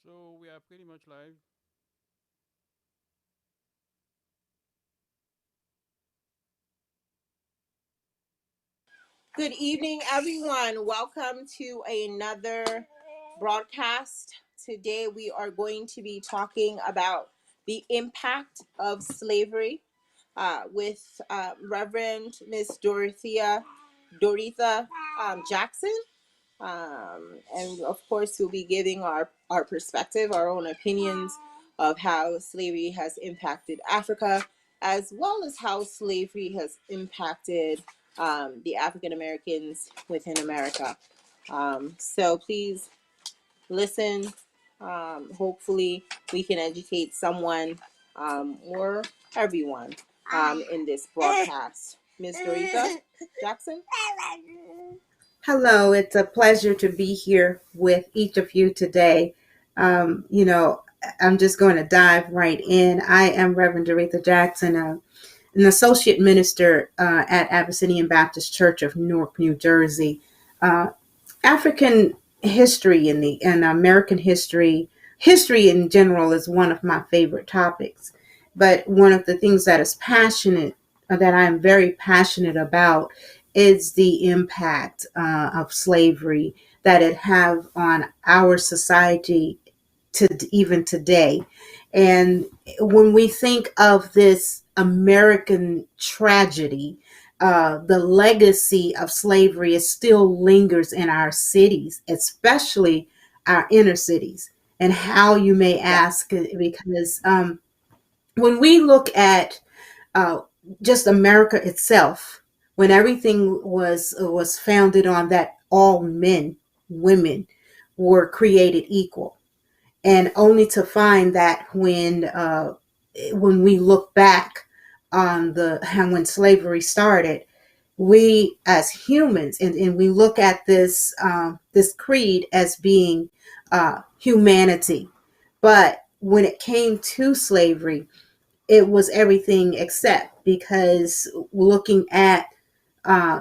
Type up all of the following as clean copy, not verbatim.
So we are pretty much live. Good evening, everyone. Welcome to another broadcast. Today, we are going to be talking about the impact of slavery with Reverend Miss Doretha Jackson. And of course, we'll be giving our perspective, our own opinions of how slavery has impacted Africa, as well as how slavery has impacted the African Americans within America. So please listen. Hopefully, we can educate someone or everyone in this broadcast. Ms. Doretha Jackson? Hello, it's a pleasure to be here with each of you today. Um, you know, I'm just going to dive right in. I am Reverend Aretha Jackson, an associate minister at Abyssinian Baptist Church of Newark, New Jersey. Uh, African history and American history in general is one of my favorite topics. But one of the things that I am very passionate about is the impact of slavery that it have on our society to even today. And when we think of this American tragedy, the legacy of slavery is still lingers in our cities, especially our inner cities. And how, you may ask, because when we look at uh, just America itself, when everything was founded on that all men, women were created equal, and only to find that when we look back on the when slavery started, we as humans, and we look at this creed as being humanity, but when it came to slavery, it was everything except, because looking at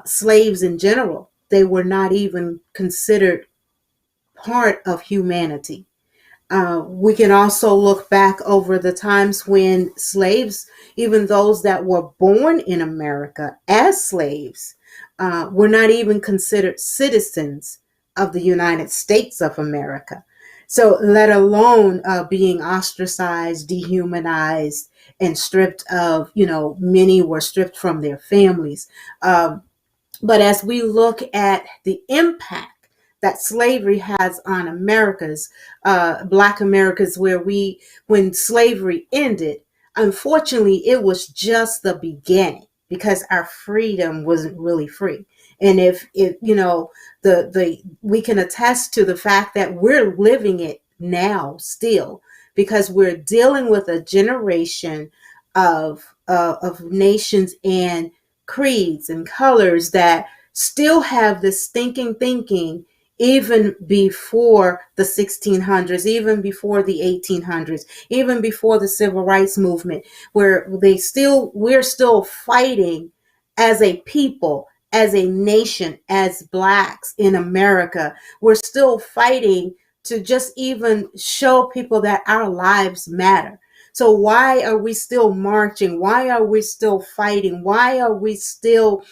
slaves in general, they were not even considered part of humanity. We can also look back over the times when slaves, even those that were born in America as slaves, were not even considered citizens of the United States of America. So, let alone being ostracized, dehumanized, and stripped of, many were stripped from their families. But as we look at the impact that slavery has on Black Americas, when slavery ended, unfortunately, it was just the beginning, because our freedom wasn't really free. And if we can attest to the fact that we're living it now still, because we're dealing with a generation of nations and creeds and colors that still have this thinking even before the 1600s, even before the 1800s, even before the civil rights movement, where we're still fighting as a people, as a nation, as Blacks in America. We're still fighting to just even show people that our lives matter. So why are we still marching? Why are we still fighting? Why are we still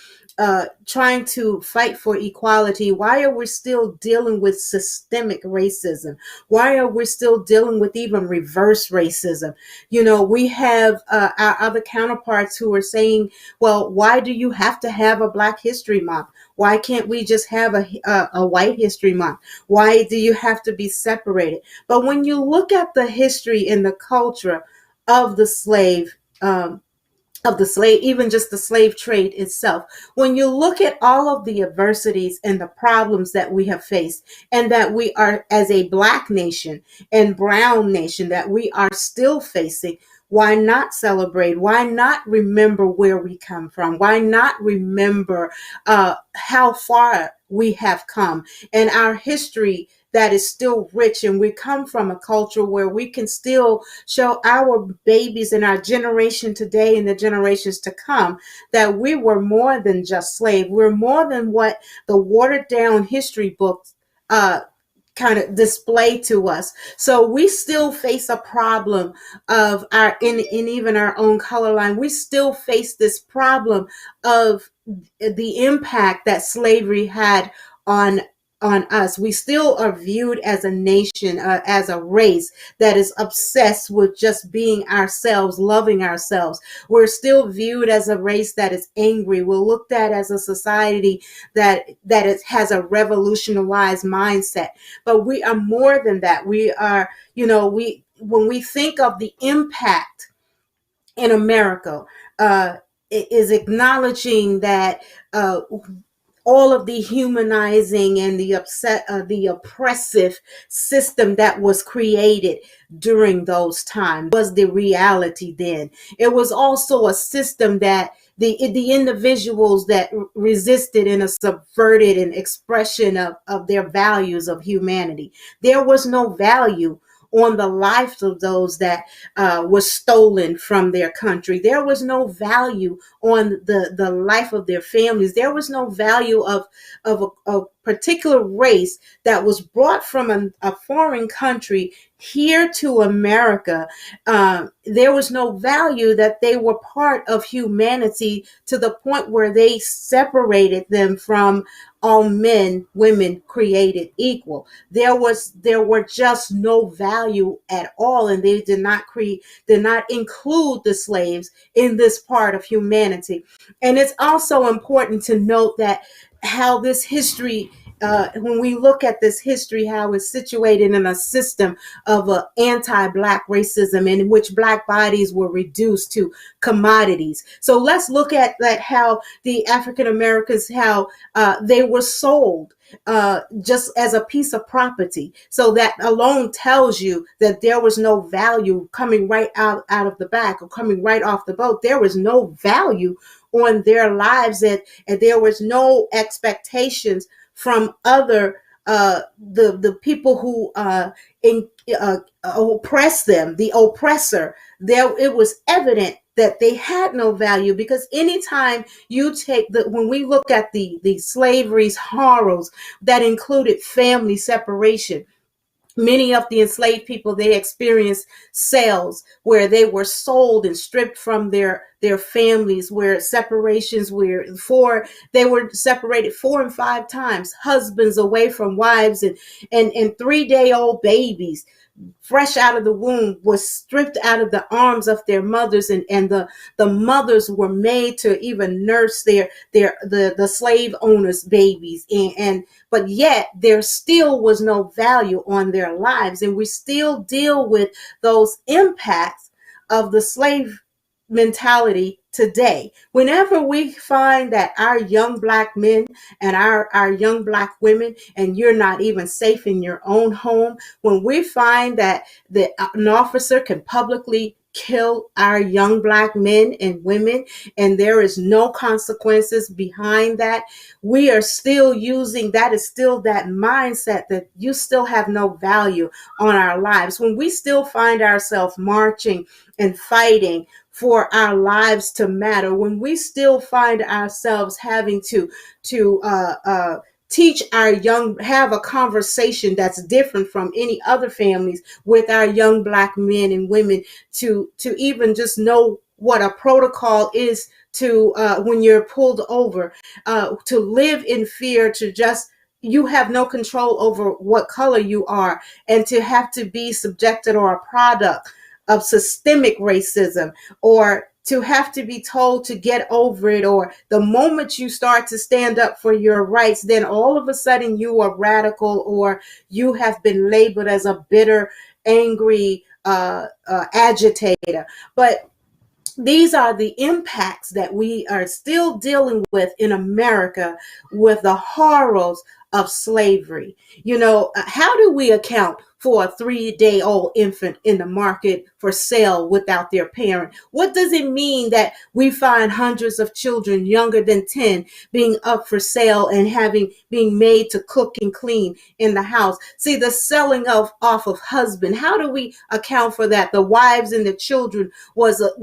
trying to fight for equality? Why are we still dealing with systemic racism? Why are we still dealing with even reverse racism? We have our other counterparts who are saying, well, why do you have to have a Black History Month? Why can't we just have a White History Month? Why do you have to be separated? But when you look at the history and the culture of the slave, even just the slave trade itself, when you look at all of the adversities and the problems that we have faced, and that we are, as a Black nation and brown nation, that we are still facing, why not celebrate? Why not remember where we come from? Why not remember how far we have come, and our history that is still rich? And we come from a culture where we can still show our babies and our generation today and the generations to come that we were more than just slave. We're more than what the watered down history books uh, kind of display to us. So we still face a problem of our in even our own color line. We still face this problem of the impact that slavery had on us. We still are viewed as a nation, as a race that is obsessed with just being ourselves, loving ourselves. We're still viewed as a race that is angry. We're looked at as a society has a revolutionized mindset. But we are more than that. We are, we when we think of the impact in America, it is acknowledging that uh, all of the humanizing and the oppressive system that was created during those times was the reality then. It was also a system that the individuals that resisted in a subverted and expression of their values of humanity. There was no value on the lives of those that was stolen from their country. There was no value on the life of their families. There was no value of a particular race that was brought from a foreign country here to America. There was no value that they were part of humanity to the point where they separated them from all men, women created equal. There were just no value at all, and they did not include the slaves in this part of humanity. And it's also important to note that how this history, when we look at this history, how it's situated in a system of anti-Black racism in which Black bodies were reduced to commodities. So let's look at that, how the African Americans, how they were sold just as a piece of property. So that alone tells you that there was no value coming right out of the back or coming right off the boat. There was no value on their lives, and there was no expectations from other the people who oppress them, the oppressor. There, it was evident that they had no value, because anytime you take when we look at the slavery's horrors, that included family separation. Many of the enslaved people, they experienced sales where they were sold and stripped from their families, where separations were they were separated 4 and 5 times, husbands away from wives, and 3-day-old babies fresh out of the womb was stripped out of the arms of their mothers, and the mothers were made to even nurse the slave owners babies, and but yet there still was no value on their lives, and we still deal with those impacts of the slave mentality today. Whenever we find that our young Black men and our young Black women, and you're not even safe in your own home, when we find that an officer can publicly kill our young Black men and women, and there is no consequences behind that, we are still using that, is still that mindset that you still have no value on our lives. When we still find ourselves marching and fighting for our lives to matter, when we still find ourselves having to teach our young, have a conversation that's different from any other families with our young Black men and women, to even just know what a protocol is to when you're pulled over, to live in fear, to just, you have no control over what color you are, and to have to be subjected or a product of systemic racism, or to have to be told to get over it, or the moment you start to stand up for your rights, then all of a sudden you are radical, or you have been labeled as a bitter, angry agitator. But these are the impacts that we are still dealing with in America, with the horrors of slavery. How do we account for a 3-day-old infant in the market for sale without their parent? What does it mean that we find hundreds of children younger than 10 being up for sale and being made to cook and clean in the house? See, the selling of off of husband. How do we account for that? The wives and the children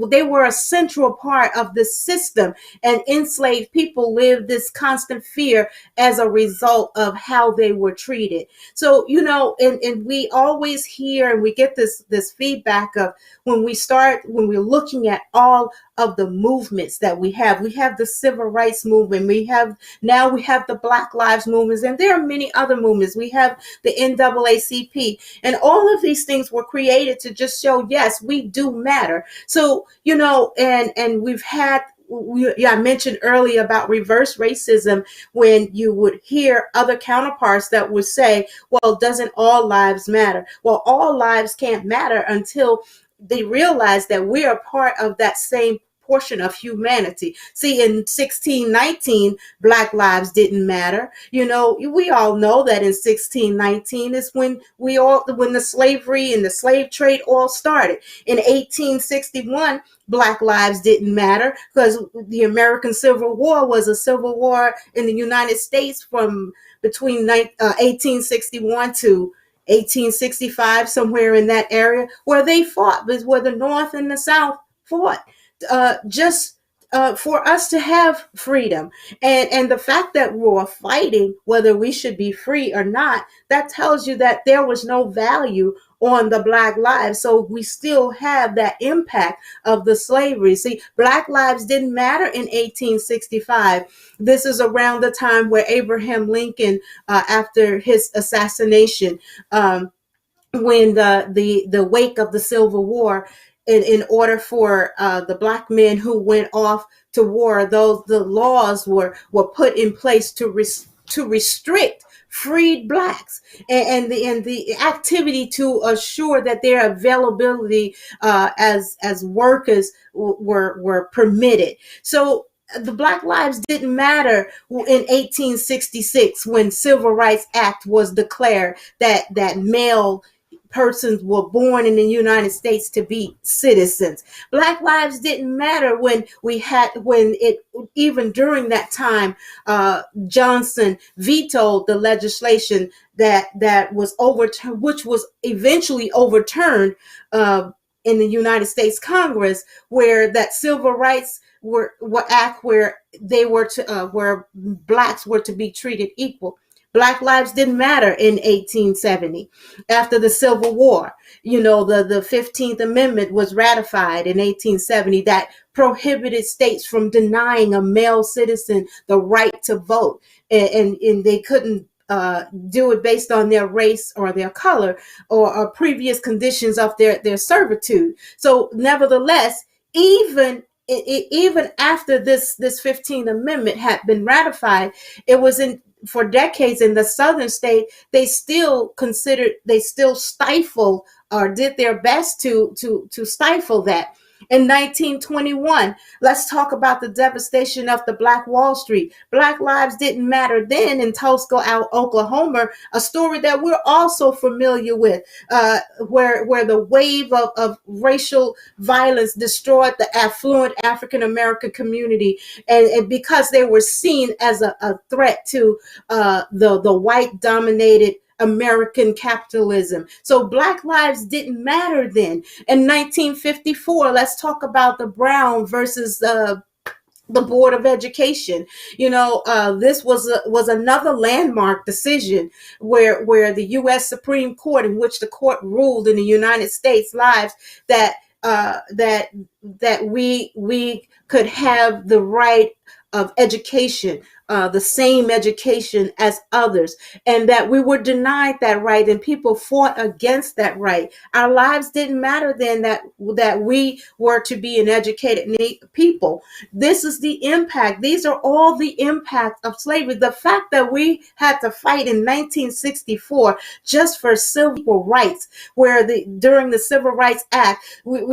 they were a central part of this system, and enslaved people lived this constant fear as a result of how they were treated. So, and we always hear and we get this feedback of when we're looking at all of the movements that we have. We have the civil rights movement. We have the Black Lives movements, and there are many other movements. We have the NAACP, and all of these things were created to just show, yes, we do matter. So, and we've had, I mentioned earlier about reverse racism, when you would hear other counterparts that would say, well, doesn't all lives matter? Well, all lives can't matter until they realize that we are part of that same portion of humanity. See, in 1619, Black lives didn't matter. We all know that in 1619 is when the slavery and the slave trade all started. In 1861, Black lives didn't matter because the American Civil War was a civil war in the United States from between 1861 to 1865, somewhere in that area, where they fought, where the North and the South fought, just for us to have freedom. And the fact that we're fighting whether we should be free or not, that tells you that there was no value on the Black lives. So we still have that impact of the slavery. See, Black lives didn't matter in 1865. This is around the time where Abraham Lincoln, after his assassination, when the wake of the Civil War, in order for the Black men who went off to war, the laws were put in place to restrict freed Blacks, and the activity to assure that their availability as workers were permitted. So the Black lives didn't matter in 1866 when Civil Rights Act was declared that male persons were born in the United States to be citizens. Black lives didn't matter even during that time, Johnson vetoed the legislation that was overturned, which was eventually overturned in the United States Congress, where that civil rights act where where Blacks were to be treated equal. Black lives didn't matter in 1870. After the Civil War, the 15th Amendment was ratified in 1870 that prohibited states from denying a male citizen the right to vote. And they couldn't do it based on their race or their color or previous conditions of their servitude. So nevertheless, even after this 15th Amendment had been ratified, it was for decades in the southern state, they still stifled or did their best to stifle that. In 1921, let's talk about the devastation of the Black Wall Street. Black lives didn't matter then in Tulsa, Oklahoma, a story that we're also familiar with, where the wave of racial violence destroyed the affluent African American community, and because they were seen as a threat to the white dominated American capitalism. So Black lives didn't matter then. In 1954, let's talk about the Brown versus the Board of Education. This was another landmark decision where the U.S. Supreme Court, in which the court ruled in the United States lives that we could have the right of education, the same education as others, and that we were denied that right, and people fought against that right. Our lives didn't matter then that we were to be an educated people. This is the impact. These are all the impact of slavery. The fact that we had to fight in 1964 just for civil rights, where during the Civil Rights Act, we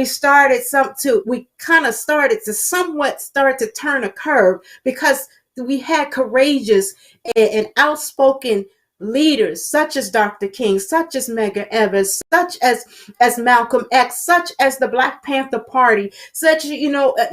kind of started to somewhat start to turn a curve, because we had courageous and outspoken leaders such as Dr. King, such as Medgar Evers, such as Malcolm X, such as the Black Panther Party, such,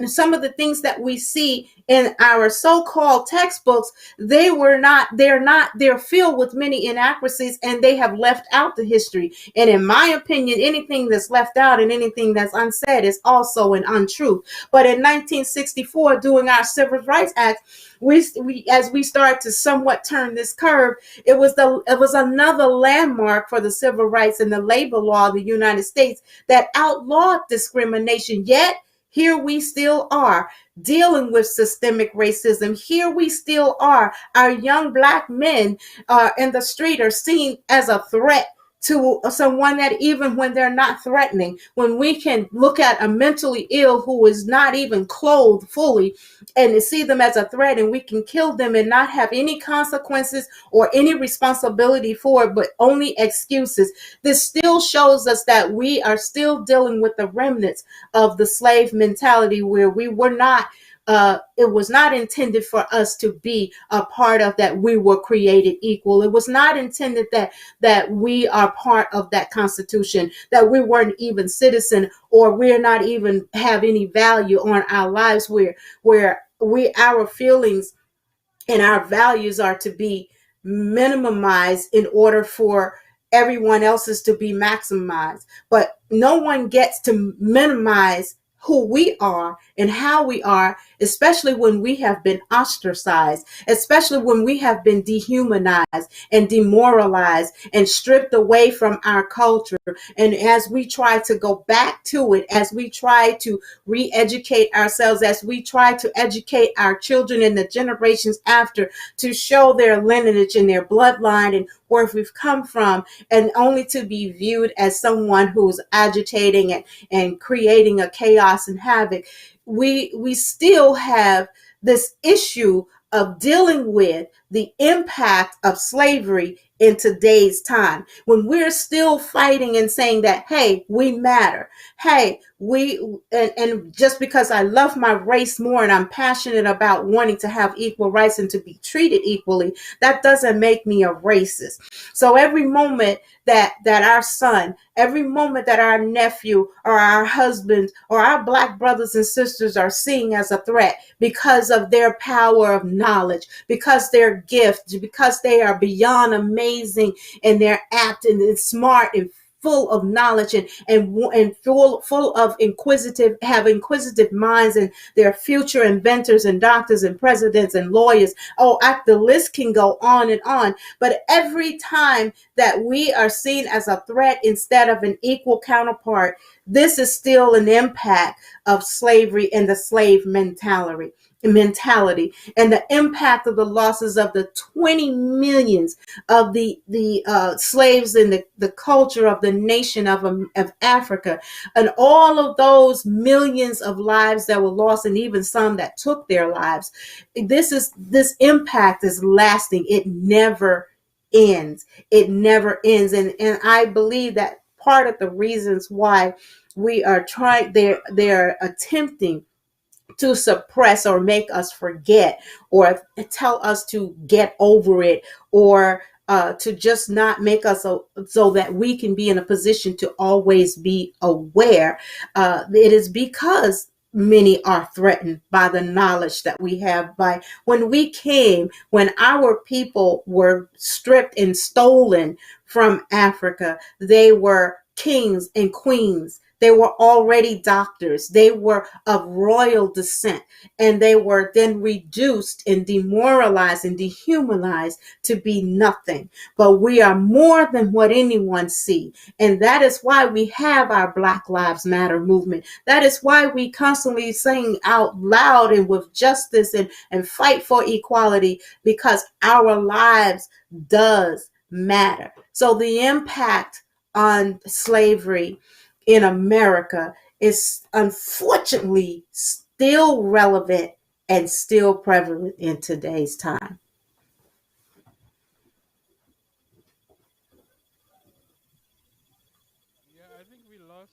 some of the things that we see in our so-called textbooks, they're filled with many inaccuracies, and they have left out the history. And in my opinion, anything that's left out and anything that's unsaid is also an untruth. But in 1964, during our Civil Rights Act, we as we start to somewhat turn this curve, it was another landmark for the civil rights and the labor law of the United States that outlawed discrimination. Yet here we still are dealing with systemic racism. Here we still are. Our young Black men in the street are seen as a threat to someone, that even when they're not threatening, when we can look at a mentally ill who is not even clothed fully and see them as a threat, and we can kill them and not have any consequences or any responsibility for it, but only excuses. This still shows us that we are still dealing with the remnants of the slave mentality, where we were not it was not intended for us to be a part of that. We were created equal. It was not intended that we are part of that constitution, that we weren't even citizen, or we're not even have any value on our lives, where we our feelings and our values are to be minimized in order for everyone else's to be maximized. But no one gets to minimize who we are and how we are, especially when we have been ostracized, especially when we have been dehumanized and demoralized and stripped away from our culture. And as we try to go back to it, as we try to re-educate ourselves, as we try to educate our children and the generations after, to show their lineage and their bloodline and where we've come from, and only to be viewed as someone who's agitating and creating a chaos and havoc, we still have this issue of dealing with the impact of slavery in today's time, when we're still fighting and saying that, hey, we matter. Hey, and just because I love my race more and I'm passionate about wanting to have equal rights and to be treated equally, that doesn't make me a racist. So every moment that our son, every moment that our nephew or our husband or our Black brothers and sisters are seen as a threat because of their power of knowledge, because their gift, because they are beyond amazing, and they're apt and smart and full of knowledge, and full of inquisitive minds, and they're future inventors and doctors and presidents and lawyers. Oh, the list can go on and on. But every time that we are seen as a threat instead of an equal counterpart, this is still an impact of slavery and the slave mentality, and the impact of the losses of the 20 millions of the slaves in the culture of the nation of Africa, and all of those millions of lives that were lost, and even some that took their lives. This impact is lasting. It never ends. It never ends. And I believe that part of the reasons why we are trying, they're attempting to suppress or make us forget, or tell us to get over it, or to just not make us so that we can be in a position to always be aware. It is because many are threatened by the knowledge that we have. By when our people were stripped and stolen from Africa, they were kings and queens. They were already doctors. They were of royal descent, and they were then reduced and demoralized and dehumanized to be nothing. But we are more than what anyone see. And that is why we have our Black Lives Matter movement. That is why we constantly sing out loud and with justice, and fight for equality, because our lives does matter. So the impact on slavery in America is unfortunately still relevant and still prevalent in today's time. Yeah, I think we lost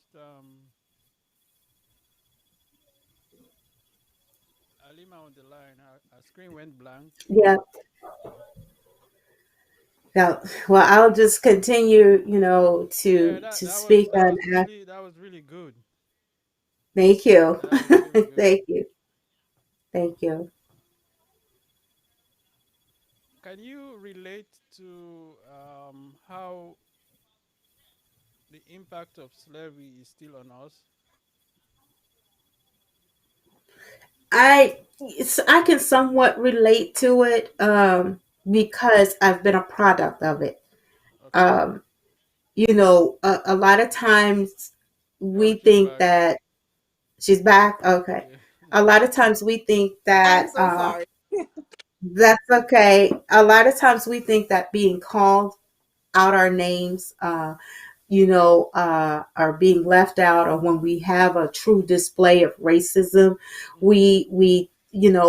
Alima on the line. Her screen went blank. Yeah. Now, well, I'll just continue, Yeah, to speak on. that was really good. Thank you, That was really good. thank you, thank you. Can you relate to how the impact of slavery is still on us? I can somewhat relate to it, because I've been a product of it. Okay. Um, a lot of times Oh, we she's think back. that she's back. Okay. Yeah. A lot of times we think I'm that so sorry. that's okay. A lot of times we think that being called out our names, are being left out, or when we have a true display of racism, Mhm.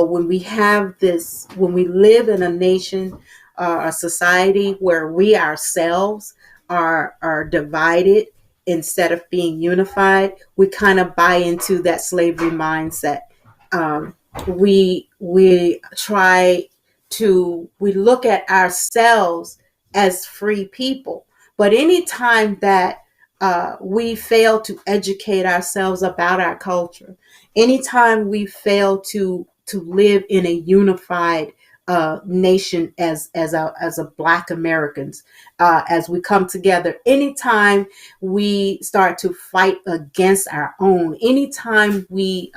when we have this, when we live in a nation, a society where we ourselves are divided instead of being unified, we kind of buy into that slavery mindset. We try to we look at ourselves as free people, but anytime that we fail to educate ourselves about our culture, anytime we fail to live in a unified nation as a Black Americans, as we come together, anytime we start to fight against our own, anytime we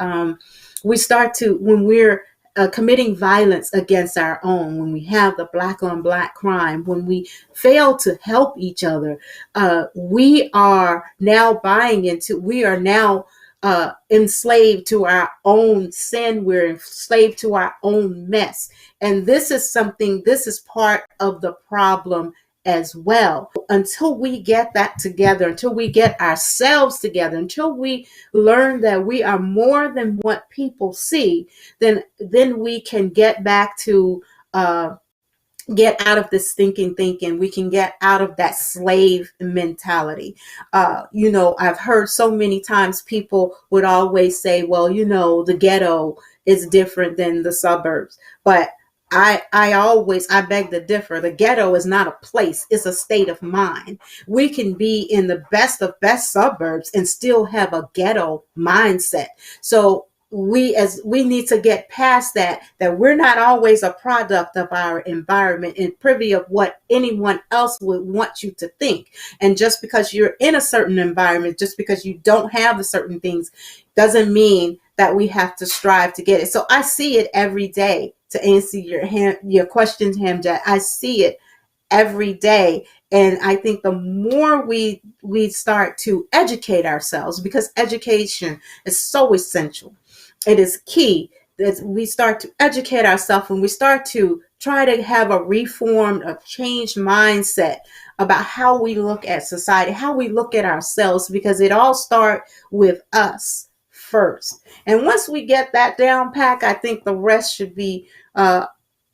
start to when we're committing violence against our own, when we have the Black on Black crime, when we fail to help each other, we are now we are now enslaved to our own sin. We're enslaved to our own mess. And this is part of the problem as well. Until we get that together, until we get ourselves together, until we learn that we are more than what people see, then we can get back to get out of this stinking thinking. We can get out of that slave mentality. I've heard so many times people would always say, well, the ghetto is different than the suburbs. But I beg to differ. The ghetto is not a place, it's a state of mind. We can be in the best of best suburbs and still have a ghetto mindset. So we need to get past that we're not always a product of our environment and privy of what anyone else would want you to think. And just because you're in a certain environment, just because you don't have the certain things, doesn't mean that we have to strive to get it. So I see it every day. To answer your question, Hamja, I see it every day. And I think the more we start to educate ourselves, because education is so essential, it is key that we start to educate ourselves and we start to try to have a reformed, a changed mindset about how we look at society, how we look at ourselves, because it all starts with us first. And once we get that down pack, I think the rest should be a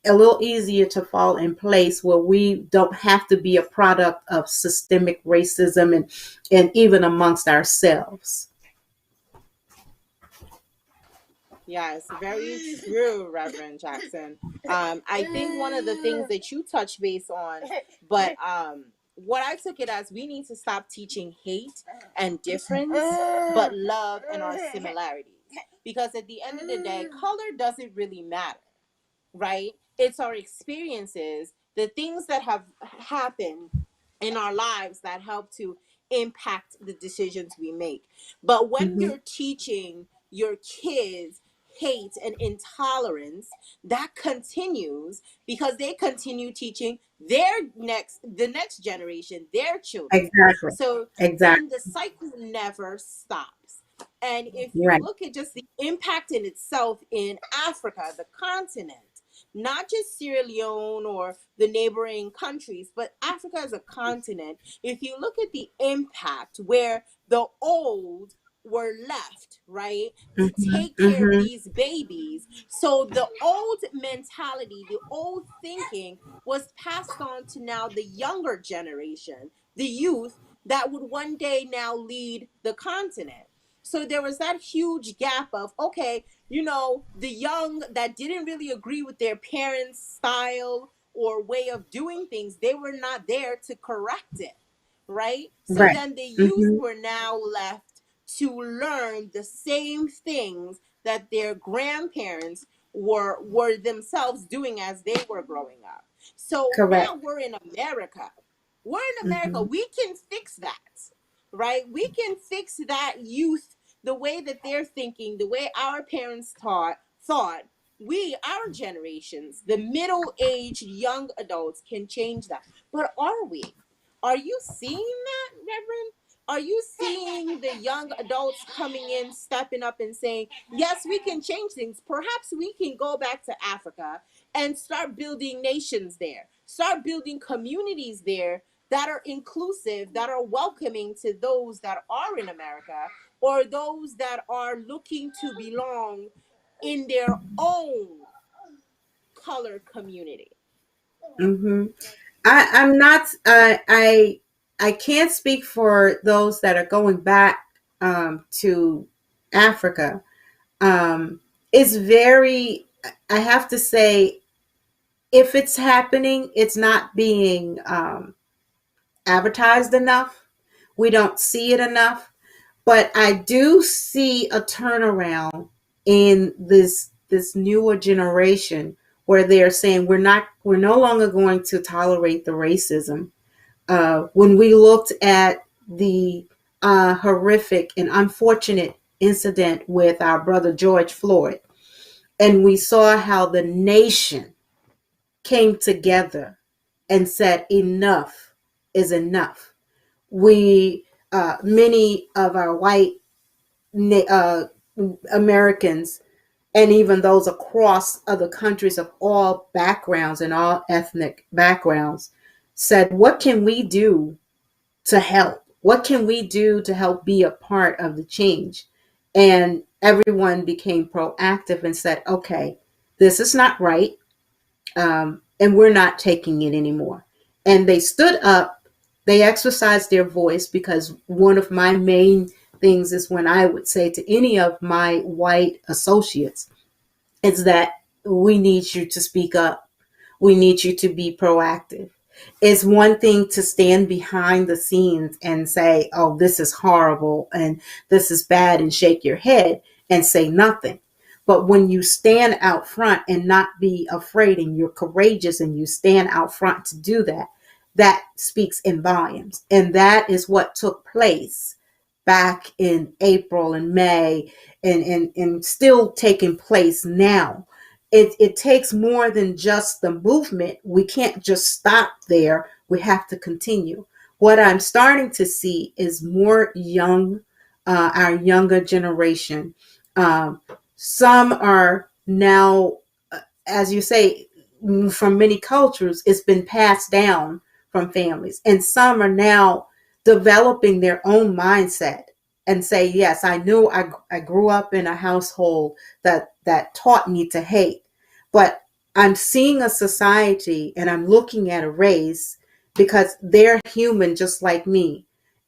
little easier to fall in place, where we don't have to be a product of systemic racism and even amongst ourselves. Yes, very true, Reverend Jackson. I think one of the things that you touch base on, but what I took it as, we need to stop teaching hate and difference, but love and our similarities. Because at the end of the day, color doesn't really matter, right? It's our experiences, the things that have happened in our lives that help to impact the decisions we make. But when Hmm. you're teaching your kids hate and intolerance, that continues because they continue teaching the next generation, their children. Exactly. So then Exactly. the cycle never stops. And if you Right. look at just the impact in itself in Africa, the continent, not just Sierra Leone or the neighboring countries, but Africa as a continent, if you look at the impact where the old were left, right, to Hmm. take care of Hmm. these babies. So the old mentality, the old thinking was passed on to now the younger generation, the youth that would one day now lead the continent. So there was that huge gap of, okay, the young that didn't really agree with their parents' style or way of doing things, they were not there to correct it, right? So Right. then the youth Mm-hmm. were now left to learn the same things that their grandparents were themselves doing as they were growing up. So now Correct. we're in America. We're in America. Mm-hmm. We can fix that, right? We can fix that youth, the way that they're thinking, the way our parents thought. We, our generations, the middle-aged young adults, can change that. But are we? Are you seeing that, Reverend? Are you seeing the young adults coming in, stepping up and saying, yes, we can change things. Perhaps we can go back to Africa and start building nations there, start building communities there that are inclusive, that are welcoming to those that are in America or those that are looking to belong in their own color community. Mm-hmm. I'm not. I can't speak for those that are going back to Africa. It's very. I have to say, if it's happening, it's not being advertised enough. We don't see it enough. But I do see a turnaround in this newer generation where they're saying we're no longer going to tolerate the racism. When we looked at the horrific and unfortunate incident with our brother George Floyd, and we saw how the nation came together and said enough is enough. We many of our white uh, Americans and even those across other countries of all backgrounds and all ethnic backgrounds said, what can we do to help? What can we do to help be a part of the change? And everyone became proactive and said, okay, this is not right. And we're not taking it anymore. And they stood up, they exercised their voice, because one of my main things is when I would say to any of my white associates, is that we need you to speak up. We need you to be proactive. It's one thing to stand behind the scenes and say, oh, this is horrible and this is bad, and shake your head and say nothing. But when you stand out front and not be afraid, and you're courageous and you stand out front to do that, that speaks in volumes. And that is what took place back in April and May, and still taking place now. It takes more than just the movement. We can't just stop there. We have to continue. What I'm starting to see is more our younger generation. Um, some are now, as you say, from many cultures, it's been passed down from families. And some are now developing their own mindset and say, yes, I grew up in a household that taught me to hate. But I'm seeing a society and I'm looking at a race because they're human just like me.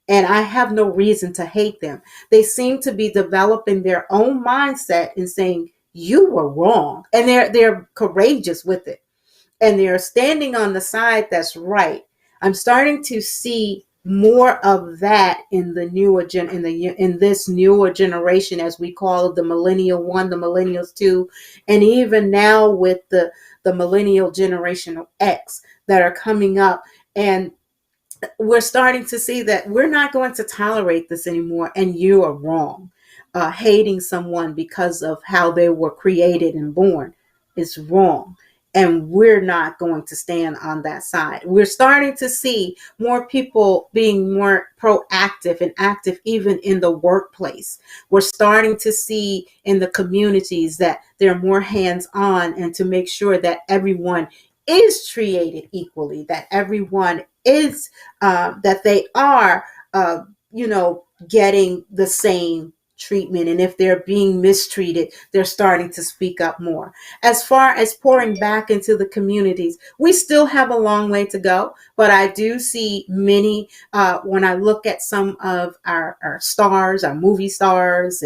And I have no reason to hate them. They seem to be developing their own mindset and saying, you were wrong. And they're courageous with it. And they're standing on the side that's right. I'm starting to see more of that in the in this newer generation, as we call it, the millennial one, the millennials two, and even now with the millennial generation X that are coming up. And we're starting to see that we're not going to tolerate this anymore, and you are wrong. Hating someone because of how they were created and born is wrong. And we're not going to stand on that side. We're starting to see more people being more proactive and active, even in the workplace. We're starting to see in the communities that they're more hands on, and to make sure that everyone is treated equally, that everyone is that they are getting the same treatment. And if they're being mistreated, they're starting to speak up more. As far as pouring back into the communities, we still have a long way to go, but I do see many, when I look at some of our stars, our movie stars,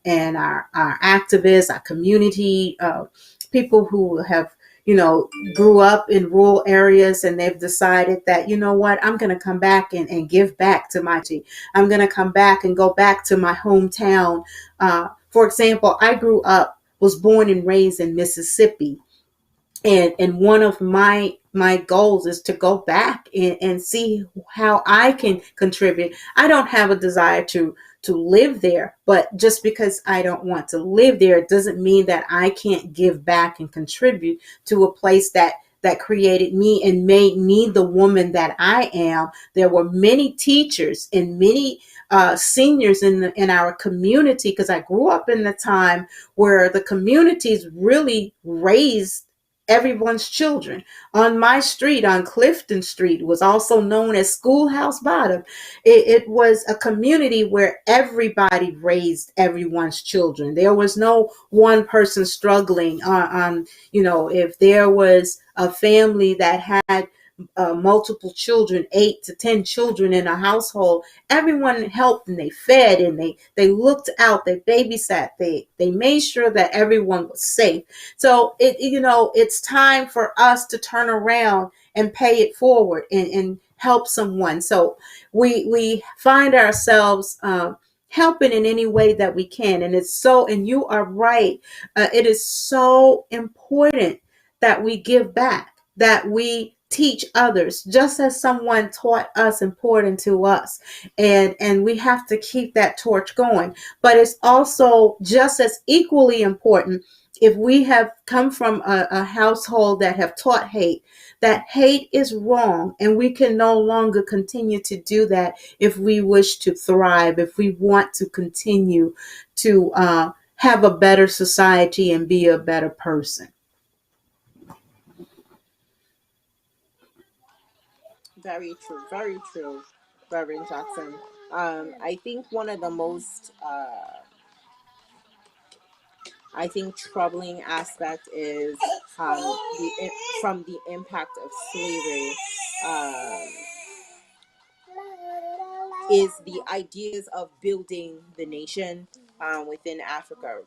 and our activists, our community people who have grew up in rural areas, and they've decided that, you know what, I'm going to come back and give back to my community. I'm going to come back and go back to my hometown. For example, I was born and raised in Mississippi, and one of my goals is to go back and see how I can contribute. I don't have a desire to live there, but just because I don't want to live there, it doesn't mean that I can't give back and contribute to a place that created me and made me the woman that I am. There were many teachers and many seniors in our community, because I grew up in the time where the communities really raised everyone's children. On my street, on Clifton Street, was also known as Schoolhouse Bottom. It was a community where everybody raised everyone's children. There was no one person struggling if there was a family that had multiple children, 8 to 10 children in a household, everyone helped, and they fed, and they looked out, they babysat, they made sure that everyone was safe. So it's time for us to turn around and pay it forward and help someone. So we find ourselves helping in any way that we can. And you are right. It is so important that we give back, that we teach others, just as someone taught us and poured into us. And we have to keep that torch going. But it's also just as equally important, if we have come from a household that have taught hate, that hate is wrong, and we can no longer continue to do that if we wish to thrive, if we want to continue to have a better society and be a better person. Very true. Very true, Reverend Jackson. I think one of the most, I think, troubling aspect is from the impact of slavery. Um, is the ideas of building the nation within Africa,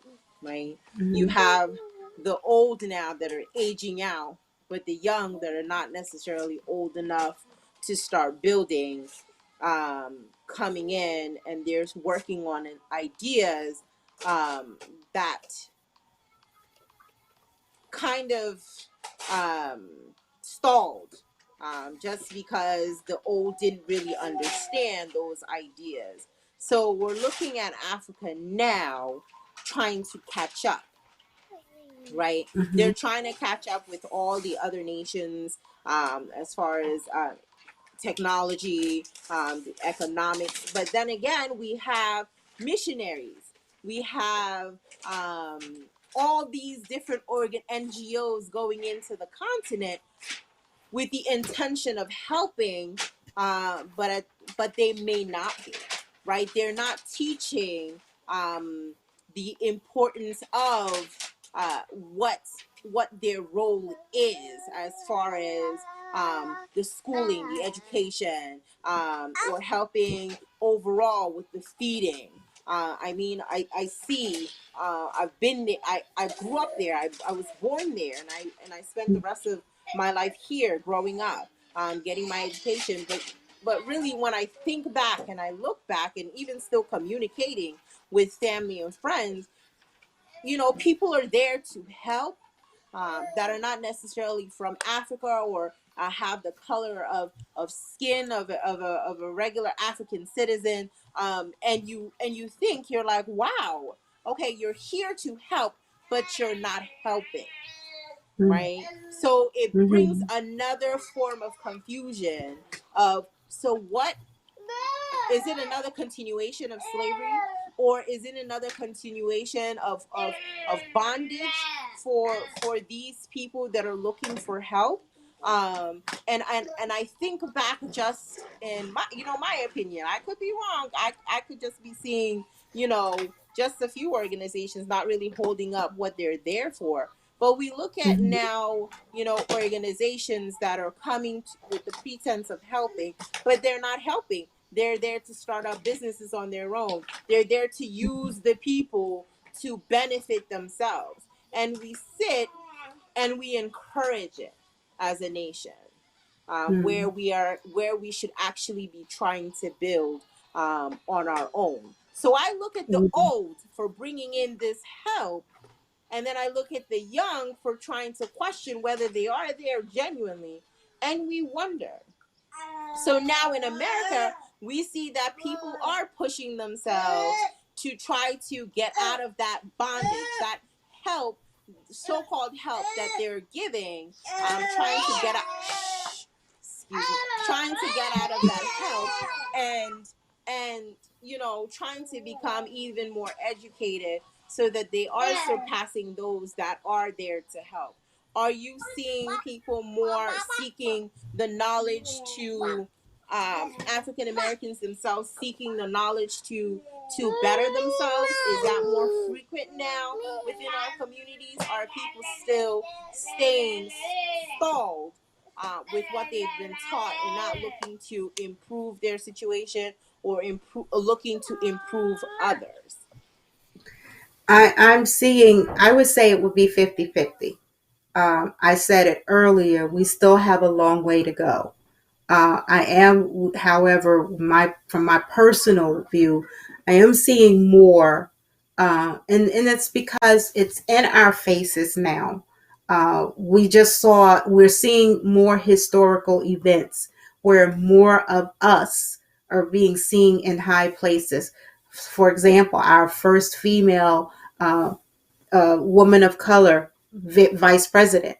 right? You Mm-hmm. have the old now that are aging out, but the young that are not necessarily old enough to start building, coming in, and there's working on ideas that kind of um, stalled, just because the old didn't really understand those ideas. So we're looking at Africa now trying to catch up, right? Mm-hmm. They're trying to catch up with all the other nations as far as technology, the economics. But then again, we have missionaries. We have um, all these different NGOs going into the continent with the intention of helping, but they may not be, right? They're not teaching the importance of what their role is, as far as the schooling, the education, or helping overall with the feeding. I mean, I see. I've been there. I grew up there. I was born there, and I spent the rest of my life here, growing up, getting my education. But really, when I think back and I look back, and even still communicating with family and friends, people are there to help, that are not necessarily from Africa, or have the color of skin of a regular African citizen. And you think, you're like, wow, okay, you're here to help, but you're not helping, right? So it brings Mm-hmm. another form of confusion of, so what is it, another continuation of slavery, or is it another continuation of bondage for these people that are looking for help? And I think back, just in my opinion, I could be wrong. I could just be seeing, just a few organizations not really holding up what they're there for. But we look at Mm-hmm. now, organizations that are coming with the pretense of helping, but they're not helping. They're there to start up businesses on their own. They're there to use the people to benefit themselves. And we sit and we encourage it as a nation, Mm. where we should actually be trying to build on our own. So I look at the Mm. old for bringing in this help, and then I look at the young for trying to question whether they are there genuinely, and we wonder. So now in America, we see that people are pushing themselves to try to get out of that bondage, that help, so-called help that they're giving, trying to get out. Excuse me, trying to get out of that help, and trying to become even more educated so that they are surpassing those that are there to help. Are you seeing people more seeking the knowledge to African Americans themselves seeking the knowledge to better themselves? Is that more frequent now within our communities? Are people still staying stalled with what they've been taught and not looking to improve their situation or looking to improve others? I'm seeing, I would say it would be 50-50. I said it earlier, we still have a long way to go. I am, however, from my personal view, I am seeing more, and it's because it's in our faces now. We're seeing more historical events where more of us are being seen in high places. For example, our first female uh, woman of color vice president,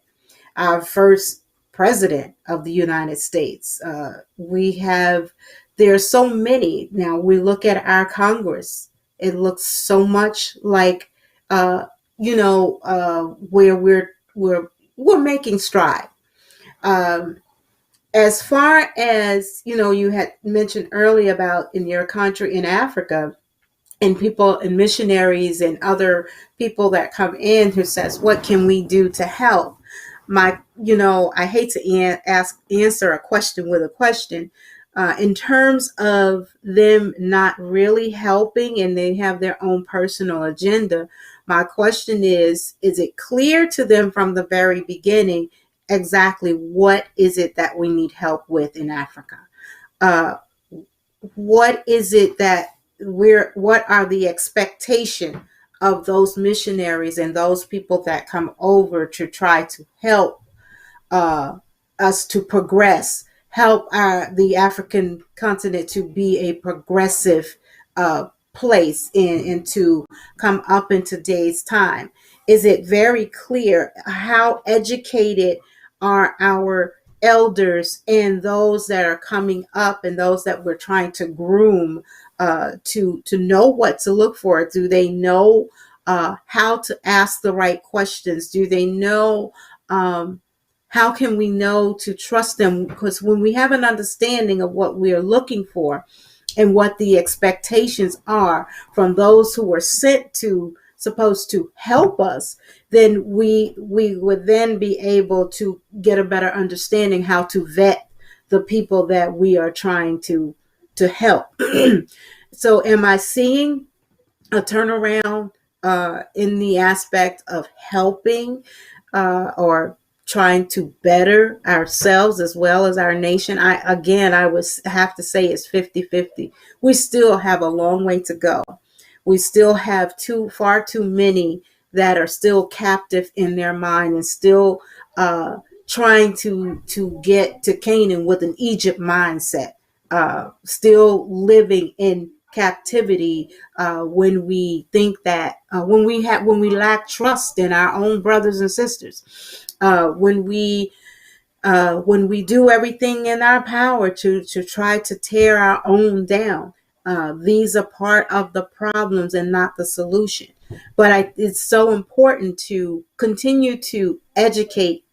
our first president of the United States. There are so many. Now we look at our Congress, it looks so much like, uh, where we're making stride. Um, as far as, you had mentioned earlier about in your country in Africa, and people and missionaries and other people that come in who says, what can we do to help? I hate to answer a question with a question. In terms of them not really helping and they have their own personal agenda, my question is it clear to them from the very beginning exactly what is it that we need help with in Africa? Uh, what is it that what are the expectation of those missionaries and those people that come over to try to help uh, us to progress, help the African continent to be a progressive place and to come up in today's time? Is it very clear how educated are our elders and those that are coming up and those that we're trying to groom to know what to look for? Do they know how to ask the right questions? Do they know how can we know to trust them? Because when we have an understanding of what we are looking for and what the expectations are from those who are supposed to help us, then we would then be able to get a better understanding how to vet the people that we are trying to help. So am I seeing a turnaround in the aspect of helping or trying to better ourselves as well as our nation? I would have to say it's 50-50. We still have a long way to go. We still have far too many that are still captive in their mind and still trying to get to Canaan with an Egypt mindset, still living in captivity when we think that when we lack trust in our own brothers and sisters, when we do everything in our power to try to tear our own down. These are part of the problems and not the solution. But it's so important to continue to educate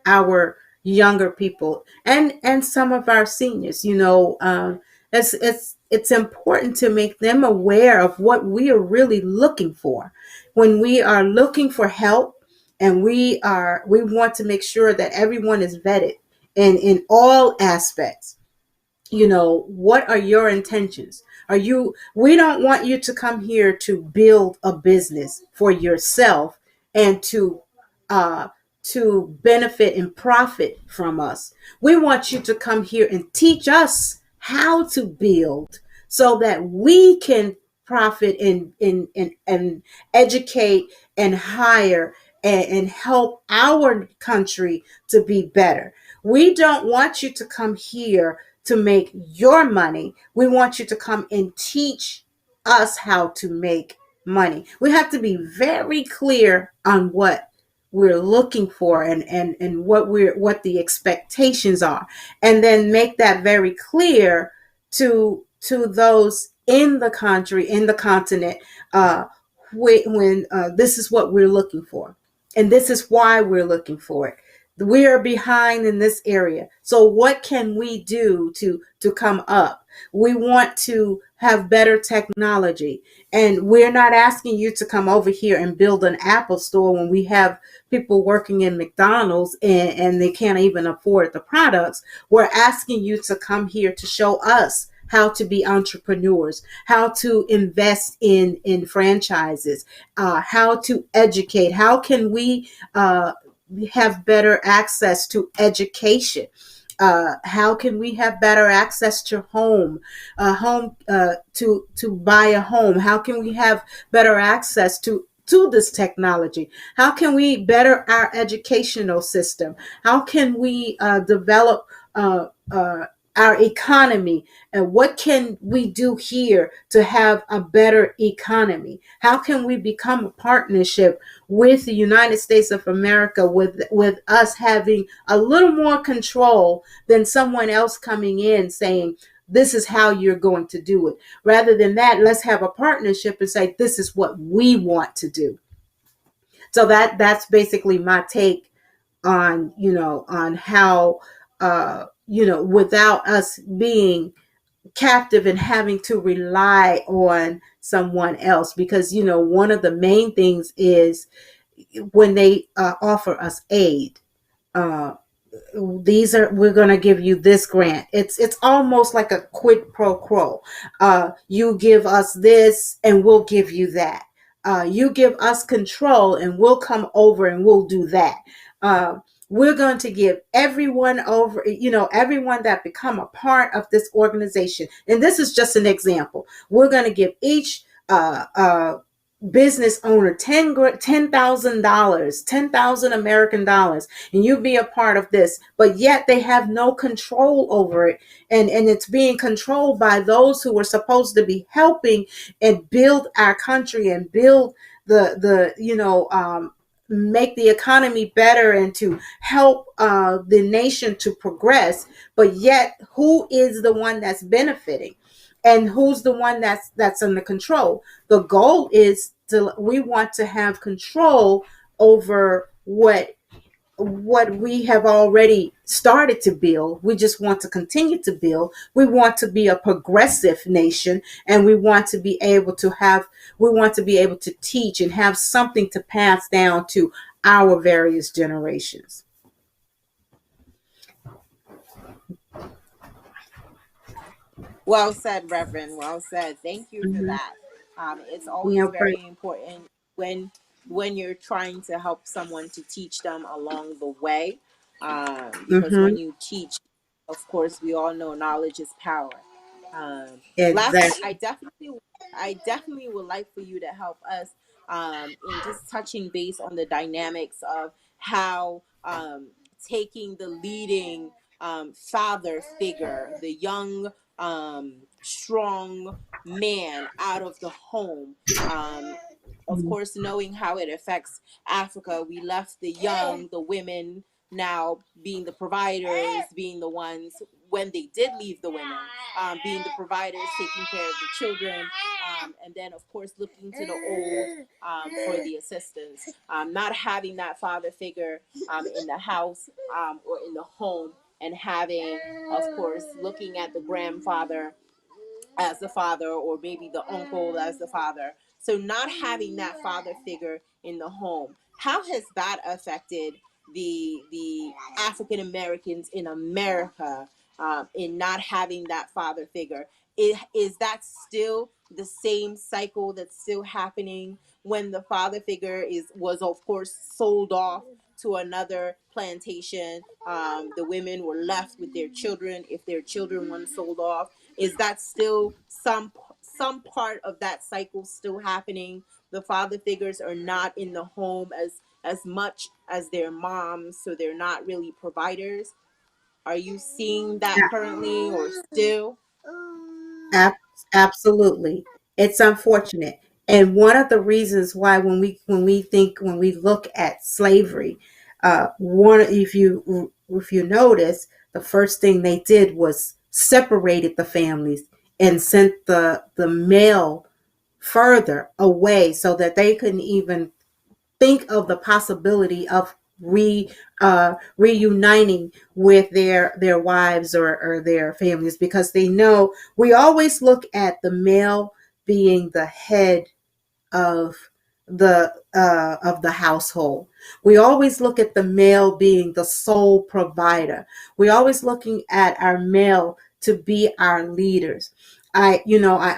our younger people and some of our seniors. It's important to make them aware of what we are really looking for when we are looking for help, and we want to make sure that everyone is vetted in all aspects. What are your intentions? We don't want you to come here to build a business for yourself and to uh to benefit and profit from us. We want you to come here and teach us how to build so that we can profit and educate and hire and help our country to be better. We don't want you to come here to make your money. We want you to come and teach us how to make money. We have to be very clear on what we're looking for and what the expectations are, and then make that very clear to those in the country, in the continent, when this is what we're looking for and this is why we're looking for it. We are behind in this area, so what can we do to come up? We want to have better technology, and we're not asking you to come over here and build an Apple store when we have people working in McDonald's and they can't even afford the products. We're asking you to come here to show us how to be entrepreneurs, how to invest in franchises, how to educate. How can we have better access to education? How can we have better access to to buy a home? How can we have better access to this technology? How can we better our educational system? How can we develop our economy? And what can we do here to have a better economy? How can we become a partnership with the United States of America, with us having a little more control than someone else coming in saying, this is how you're going to do it. Rather than that, let's have a partnership and say, this is what we want to do. So that's basically my take on, on how, without us being captive and having to rely on someone else. Because, one of the main things is when they offer us aid, uh, we're going to give you this grant. It's almost like a quid pro quo. You give us this and we'll give you that. You give us control and we'll come over and we'll do that. We're going to give everyone over, everyone that become a part of this organization. And this is just an example. We're going to give each business owner $10,000, 10,000 American dollars, and you be a part of this. But yet they have no control over it, and it's being controlled by those who are supposed to be helping and build our country and build the make the economy better and to help the nation to progress. But yet, who is the one that's benefiting? And who's the one that's under control? The goal is we want to have control over what we have already started to build. We just want to continue to build. We want to be a progressive nation, and we want to be able to teach and have something to pass down to our various generations. Well said, Reverend. Well said. Thank you for Mm-hmm. that. It's always Yeah, very important when you're trying to help someone to teach them along the way, because mm-hmm. when you teach, of course, we all know knowledge is power. Lastly, Exactly. I definitely would like for you to help us in just touching base on the dynamics of how taking the leading father figure, the young, strong man out of the home. Of course, knowing how it affects Africa, we left the young, the women now being the providers, being the ones when they did leave the women, being the providers, taking care of the children, and then of course looking to the old for the assistance. Not having that father figure in the house or in the home, and having, of course, looking at the grandfather as the father, or maybe the uncle as the father. So not having that father figure in the home, how has that affected the African Americans in America, in not having that father figure? Is that still the same cycle that's still happening when the father figure was of course sold off to another plantation. The women were left with their children if their children weren't sold off. Is that still some part of that cycle still happening? The father figures are not in the home as much as their moms, so they're not really providers. Are you seeing that currently or still? Ab- Absolutely. It's unfortunate. And one of the reasons why when we look at slavery, one if you notice, the first thing they did was separated the families and sent the male further away so that they couldn't even think of the possibility of reuniting with their wives or their families, because they know we always look at the male being the head of the household. We always look at the male being the sole provider. We always looking at our male to be our leaders. I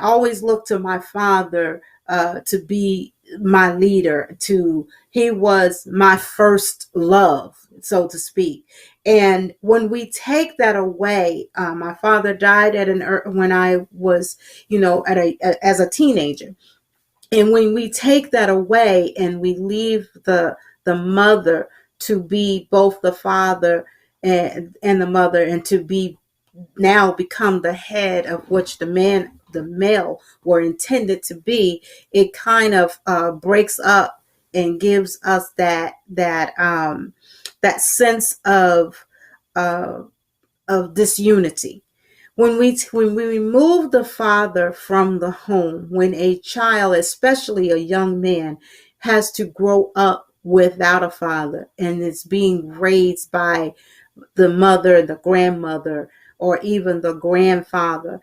always look to my father to be my leader. To He was my first love, so to speak. And when we take that away, my father died when I was, as a teenager. And when we take that away and we leave the mother to be both the father and the mother, and to be now become the head of which the male were intended to be, it kind of breaks up and gives us that sense uh, of disunity. When we remove the father from the home, when a child, especially a young man, has to grow up without a father and is being raised by the mother, the grandmother, or even the grandfather,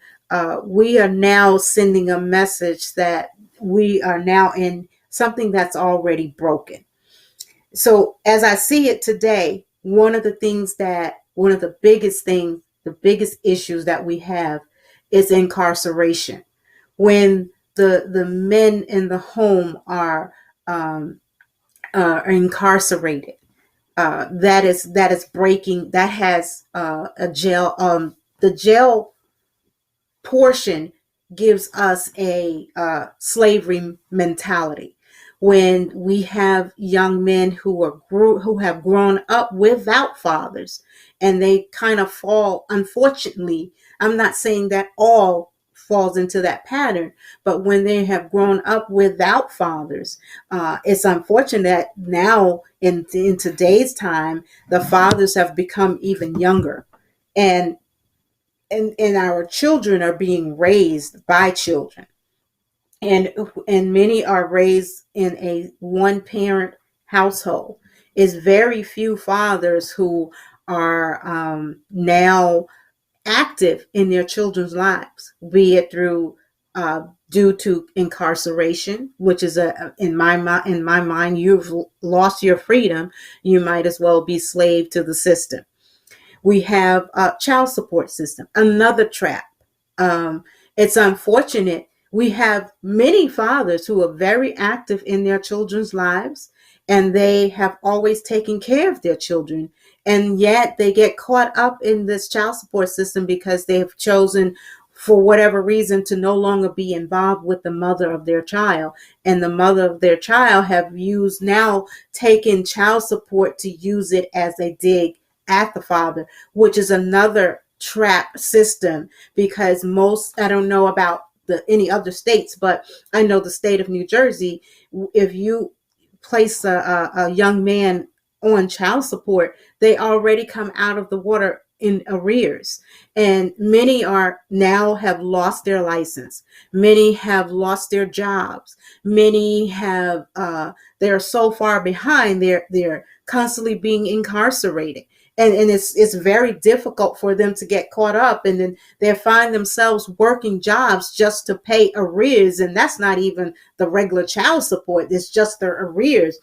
we are now sending a message that we are now in something that's already broken. So as I see it today, one of the biggest issues that we have is incarceration. When the men in the home um, are incarcerated, that is breaking. That has a jail. The jail portion gives us a slavery mentality. When we have young men who have grown up without fathers, and they kind of fall, unfortunately, I'm not saying that all falls into that pattern, but when they have grown up without fathers, it's unfortunate that now in today's time the fathers have become even younger, and and our children are being raised by children, and many are raised in a one parent household. It's very few fathers who are now active in their children's lives, be it through due to incarceration, which is in my mind, you've lost your freedom. You might as well be slave to the system. We have a child support system, another trap. Um, it's unfortunate. We have many fathers who are very active in their children's lives, and they have always taken care of their children. And yet they get caught up in this child support system because they have chosen, for whatever reason, to no longer be involved with the mother of their child. And the mother of their child have taken child support to use it as a dig at the father, which is another trap system. Because I don't know about any other states, but I know the state of New Jersey, if you place a young man on child support, they already come out of the water in arrears. And many are now have lost their license. Many have lost their jobs. Many have they're so far behind, they're constantly being incarcerated. And it's very difficult for them to get caught up, and then they find themselves working jobs just to pay arrears, and that's not even the regular child support. It's just their arrears.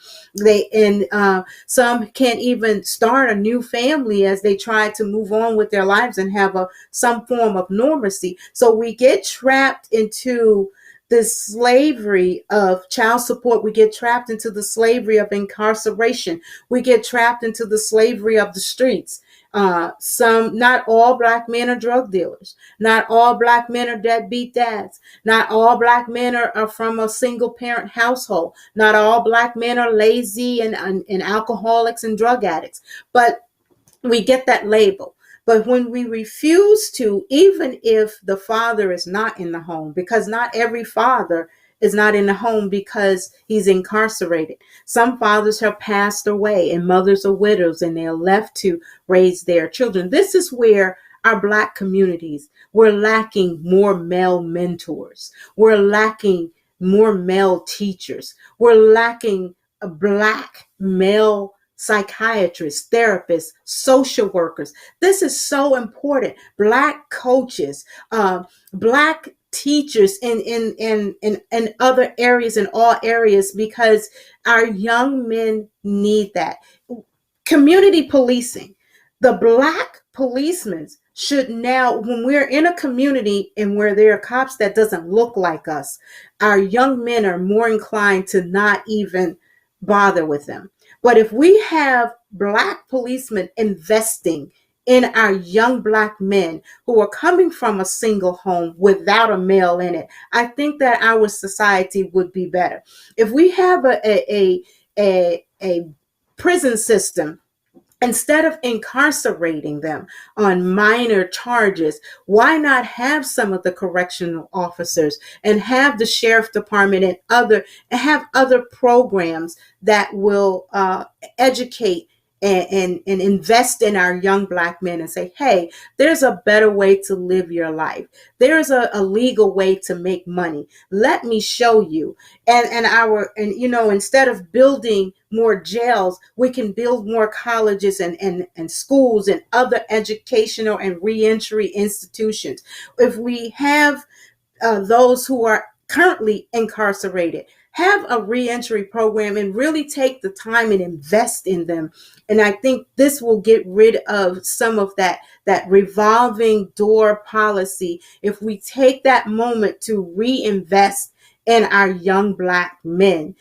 Some can't even start a new family as they try to move on with their lives and have some form of normalcy. So we get trapped into this slavery of child support. We get trapped into the slavery of incarceration. We get trapped into the slavery of the streets. Not all black men are drug dealers. Not all black men are deadbeat dads. Not all black men are from a single parent household. Not all black men are lazy and alcoholics and drug addicts. But we get that label. But when we refuse to, even if the father is not in the home, because not every father is not in the home because he's incarcerated. Some fathers have passed away and mothers are widows and they're left to raise their children. This is where our black communities, we're lacking more male mentors. We're lacking more male teachers. We're lacking a black male psychiatrists, therapists, social workers. This is so important. Black coaches, black teachers in other areas, in all areas, because our young men need that. Community policing. The black policemen should now, when we're in a community and where there are cops that doesn't look like us, our young men are more inclined to not even bother with them. But if we have black policemen investing in our young black men who are coming from a single home without a male in it, I think that our society would be better. If we have a prison system, instead of incarcerating them on minor charges, why not have some of the correctional officers and have the sheriff department and have other programs that will educate and invest in our young black men and say, hey, there's a better way to live your life. There's a legal way to make money. Let me show you. Instead of building more jails, we can build more colleges and schools and other educational and reentry institutions. If we have those who are currently incarcerated, have a reentry program and really take the time and invest in them. And I think this will get rid of some of that revolving door policy if we take that moment to reinvest in our young black men.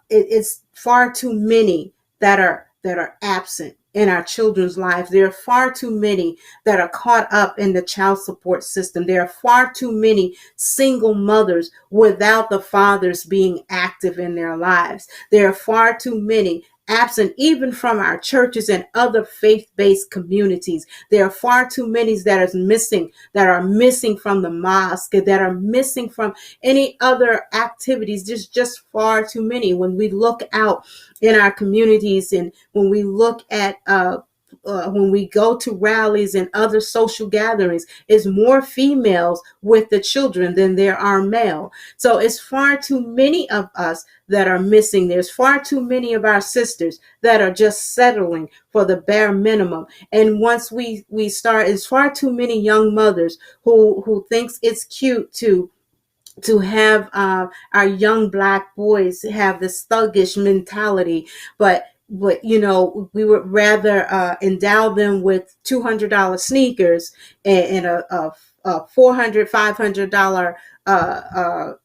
It's far too many that are absent in our children's lives. There are far too many that are caught up in the child support system. There are far too many single mothers without the fathers being active in their lives. There are far too many absent even from our churches and other faith-based communities. There are far too many that are missing from the mosque, that are missing from any other activities. There's just far too many. When we look out in our communities and when we look at when we go to rallies and other social gatherings, is more females with the children than there are male. So it's far too many of us that are missing. There's far too many of our sisters that are just settling for the bare minimum. And once we start, it's far too many young mothers who thinks it's cute to have our young black boys have this thuggish mentality, but we would rather endow them with $200 sneakers and a $400, $500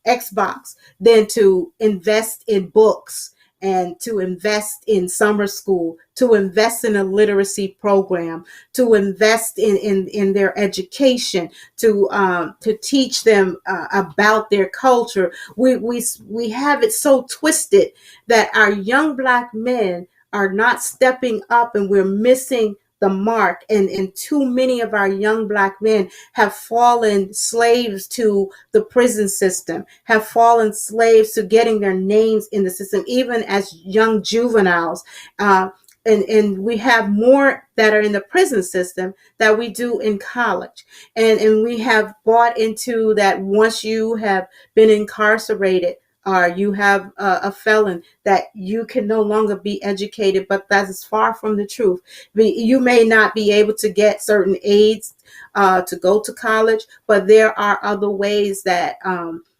Xbox than to invest in books and to invest in summer school, to invest in a literacy program, to invest in their education, to teach them about their culture. We have it so twisted that our young black men are not stepping up, and we're missing the mark. And too many of our young black men have fallen slaves to the prison system, have fallen slaves to getting their names in the system, even as young juveniles. And we have more that are in the prison system that we do in college. And we have bought into that once you have been incarcerated, or you have a felon, that you can no longer be educated. But that is far from the truth. You may not be able to get certain aids to go to college, but there are other ways that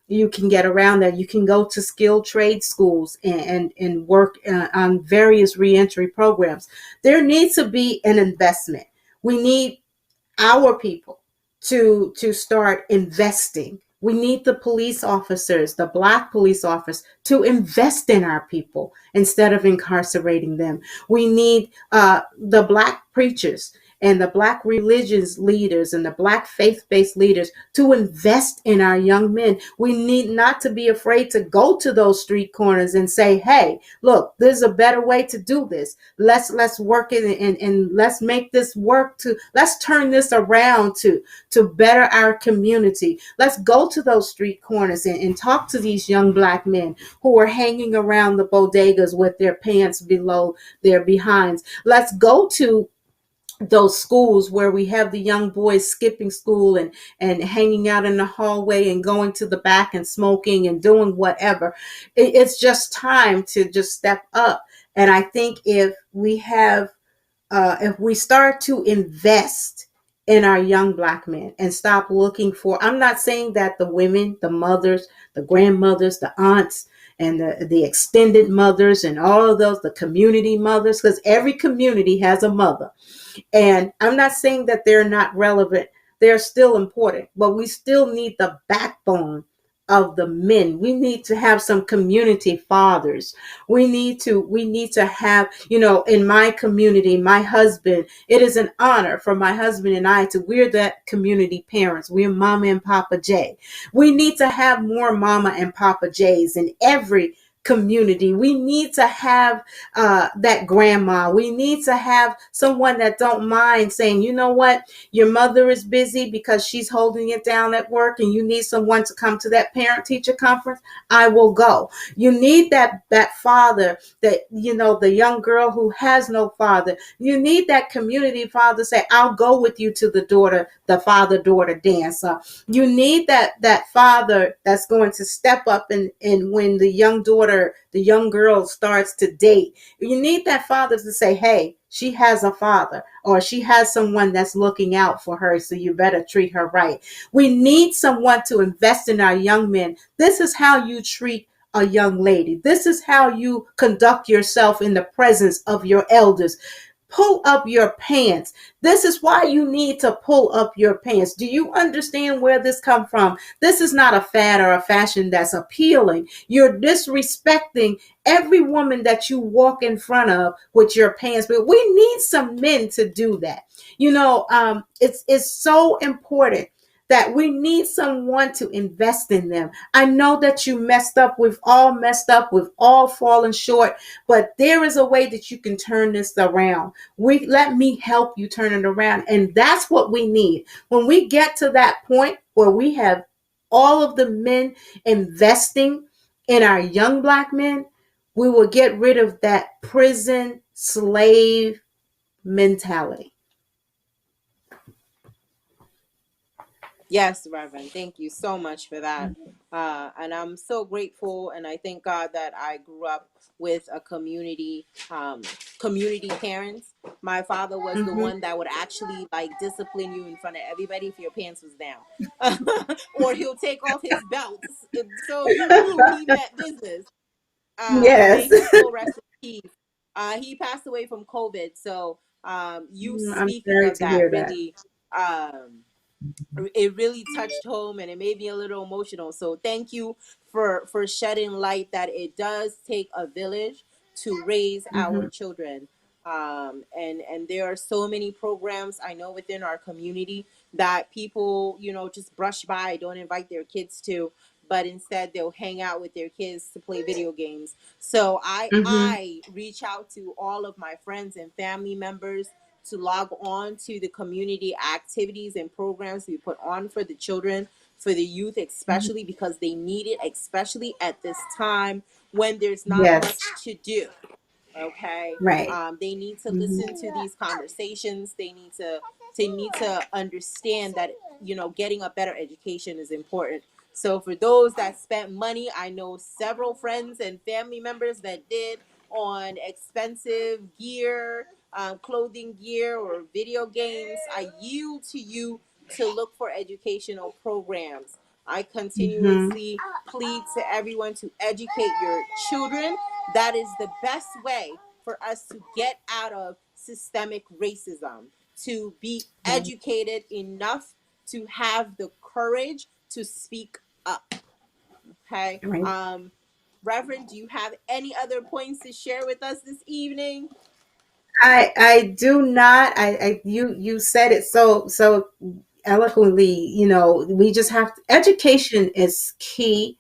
you can get around that. You can go to skilled trade schools and work on various reentry programs. There needs to be an investment. We need our people to start investing. We need the police officers, the Black police officers, to invest in our people instead of incarcerating them. We need the Black preachers and the Black religious leaders and the Black faith-based leaders to invest in our young men. We need not to be afraid to go to those street corners and say, hey, look, there's a better way to do this. Let's work it, and let's make this work, to let's turn this around to better our community. Let's go to those street corners and talk to these young Black men who are hanging around the bodegas with their pants below their behinds. Let's go to those schools where we have the young boys skipping school and hanging out in the hallway and going to the back and smoking and doing whatever. It's just time to just step up. And I think if we start to invest in our young Black men and stop looking for, I'm not saying that the women, the mothers, the grandmothers, the aunts, and the extended mothers and all of those, the community mothers, because every community has a mother. And I'm not saying that they're not relevant. They're still important, but we still need the backbone of the men. We need to have some community fathers. We need to have, in my community, my husband, it is an honor for my husband and I we're that community parents. We're Mama and Papa J. We need to have more Mama and Papa J's in every community. We need to have that grandma. We need to have someone that don't mind saying, you know what, your mother is busy because she's holding it down at work, and you need someone to come to that parent teacher conference. I will go. You need that father, that the young girl who has no father. You need that community father to say, I'll go with you to the father daughter dance. You need that father that's going to step up, and when the young girl starts to date, you need that father to say, hey, she has a father, or she has someone that's looking out for her, so you better treat her right. We need someone to invest in our young men. This is how you treat a young lady. This is how you conduct yourself in the presence of your elders. Pull up your pants. This is why you need to pull up your pants. Do you understand where this come from? This is not a fad or a fashion that's appealing. You're disrespecting every woman that you walk in front of with your pants. But we need some men to do that. It's so important that we need someone to invest in them. I know that you messed up. We've all messed up. We've all fallen short. But there is a way that you can turn this around. Let me help you turn it around. And that's what we need. When we get to that point where we have all of the men investing in our young Black men, we will get rid of that prison slave mentality. Yes, Reverend. Thank you so much for that. And I'm so grateful, and I thank God that I grew up with a community parents. My father was the Mm-hmm. one that would actually like discipline you in front of everybody if your pants was down, or he'll take off his belts, so you knew he meant business. May Yes. his soul rest in peace. He passed away from COVID, so you I'm speaking sorry of to that hear that. really. It really touched home, and it made me a little emotional, so thank you for shedding light that it does take a village to raise our Mm-hmm. children. And there are so many programs I know within our community that people just brush by, don't invite their kids to, but instead they'll hang out with their kids to play video games. So i Mm-hmm. i reach out to all of my friends and family members to log on to the community activities and programs we put on for the children, for the youth, Mm-hmm. especially because they need it, especially at this time when there's not Yes. much to do. Okay. Right. They need to Mm-hmm. listen to these conversations. They need to understand that getting a better education is important. So for those that spent money, I know several friends and family members that did, on expensive gear, clothing gear, or video games. I yield to you to look for educational programs. I Mm-hmm. continuously plead to everyone to educate your children. That is the best way for us to get out of systemic racism, to be Right. educated enough to have the courage to speak up. Okay. Right. Reverend, do you have any other points to share with us this evening? I do not. You said it so eloquently. We just have education is key,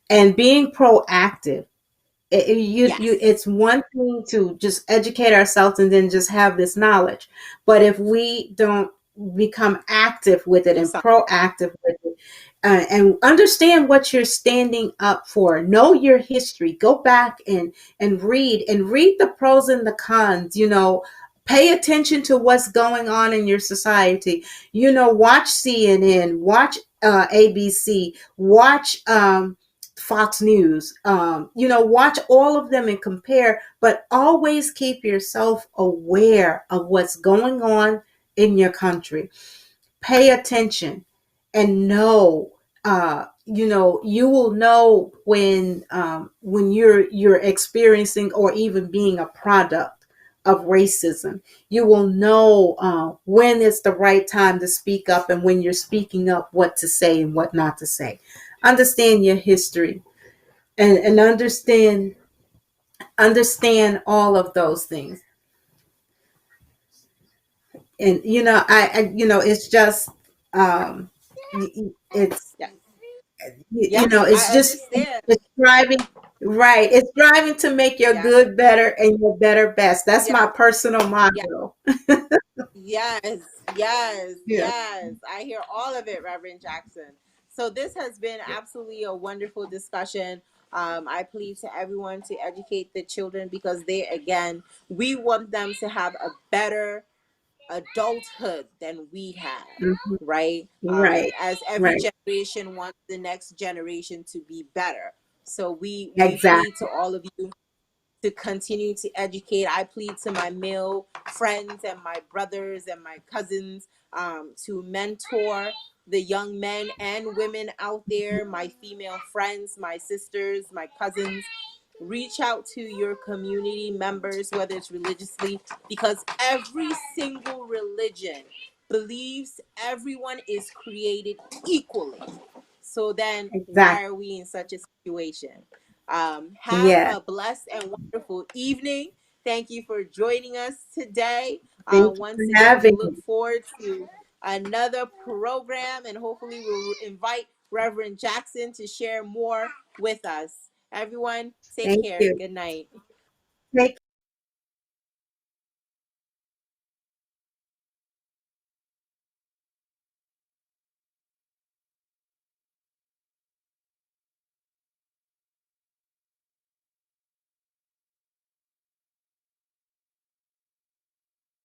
and being proactive. Yes. It's one thing to just educate ourselves and then just have this knowledge, but if we don't become active with it Do and something. proactive with it, and understand what you're standing up for, know your history, go back and read the pros and the cons, pay attention to what's going on in your society, watch CNN, watch ABC, watch Fox News, watch all of them and compare, but always keep yourself aware of what's going on in your country. Pay attention and know, you will know when you're experiencing or even being a product of racism. You will know when it's the right time to speak up, and when you're speaking up, what to say and what not to say. Understand your history, and understand all of those things. And it's just it's Yeah. you Yeah. know it's I just understand. it's striving, right, it's striving to make your Yeah. good better and your better best. That's Yeah. my personal Yeah. motto. Yes, yes, Yeah. yes. I hear all of it, Reverend Jackson. So this has been absolutely a wonderful discussion. I plead to everyone to educate the children because they, again, we want them to have a better adulthood than we have, Mhm. right? Right, As every right, generation wants the next generation to be better. So we plead to exactly. all of you to continue to educate. I plead to my male friends and my brothers and my cousins to mentor the young men and women out there, my female friends, my sisters, my cousins. Reach out to your community members, whether it's religiously, because every single religion believes everyone is created equally. So then, why Exactly. are we in such a situation? Have Yeah. a blessed and wonderful evening. Thank you for joining us today. Thank you Once for again, we having look me. forward to another program, and hopefully, we'll invite Reverend Jackson to share more with us. Everyone, take Thank care. you. Good night.